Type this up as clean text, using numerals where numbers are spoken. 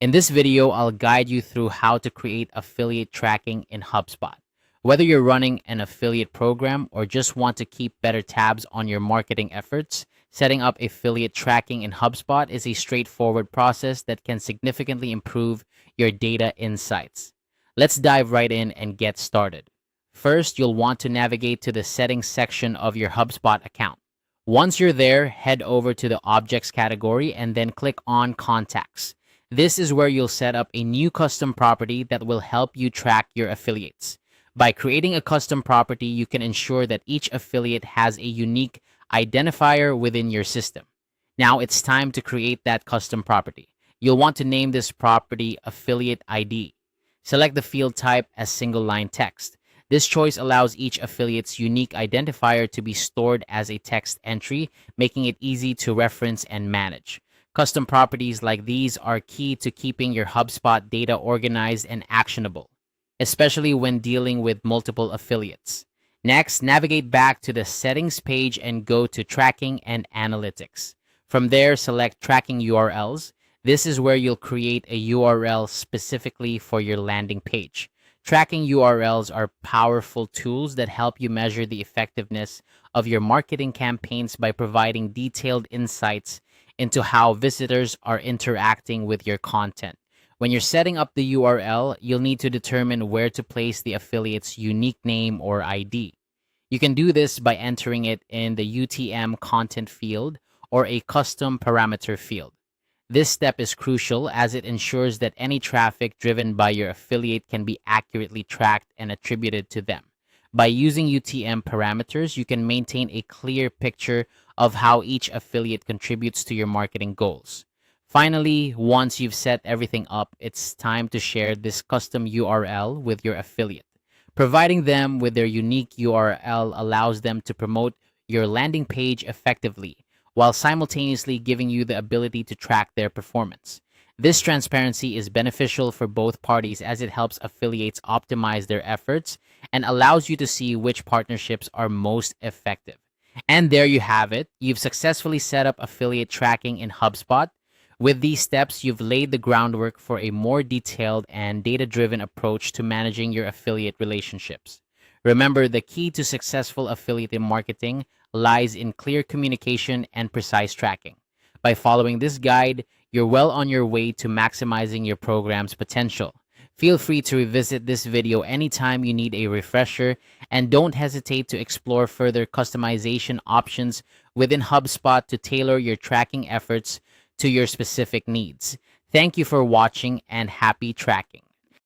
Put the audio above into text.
In this video, I'll guide you through how to create affiliate tracking in HubSpot. Whether you're running an affiliate program or just want to keep better tabs on your marketing efforts, setting up affiliate tracking in HubSpot is a straightforward process that can significantly improve your data insights. Let's dive right in and get started. First, you'll want to navigate to the settings section of your HubSpot account. Once you're there, head over to the objects category and then click on contacts. This is where you'll set up a new custom property that will help you track your affiliates. By creating a custom property, you can ensure that each affiliate has a unique identifier within your system. Now it's time to create that custom property. You'll want to name this property Affiliate ID. Select the field type as single line text. This choice allows each affiliate's unique identifier to be stored as a text entry, making it easy to reference and manage. Custom properties like these are key to keeping your HubSpot data organized and actionable, especially when dealing with multiple affiliates. Next, navigate back to the settings page and go to tracking and analytics. From there, select tracking URLs. This is where you'll create a URL specifically for your landing page. Tracking URLs are powerful tools that help you measure the effectiveness of your marketing campaigns by providing detailed insights into how visitors are interacting with your content. When you're setting up the URL, you'll need to determine where to place the affiliate's unique name or ID. You can do this by entering it in the UTM content field or a custom parameter field. This step is crucial as it ensures that any traffic driven by your affiliate can be accurately tracked and attributed to them. By using UTM parameters, you can maintain a clear picture of how each affiliate contributes to your marketing goals. Finally, once you've set everything up, it's time to share this custom URL with your affiliate. Providing them with their unique URL allows them to promote your landing page effectively, while simultaneously giving you the ability to track their performance. This transparency is beneficial for both parties as it helps affiliates optimize their efforts and allows you to see which partnerships are most effective. And there you have it. You've successfully set up affiliate tracking in HubSpot. With these steps, you've laid the groundwork for a more detailed and data-driven approach to managing your affiliate relationships. Remember, the key to successful affiliate marketing lies in clear communication and precise tracking. By following this guide, you're well on your way to maximizing your program's potential. Feel free to revisit this video anytime you need a refresher, and don't hesitate to explore further customization options within HubSpot to tailor your tracking efforts to your specific needs. Thank you for watching and happy tracking.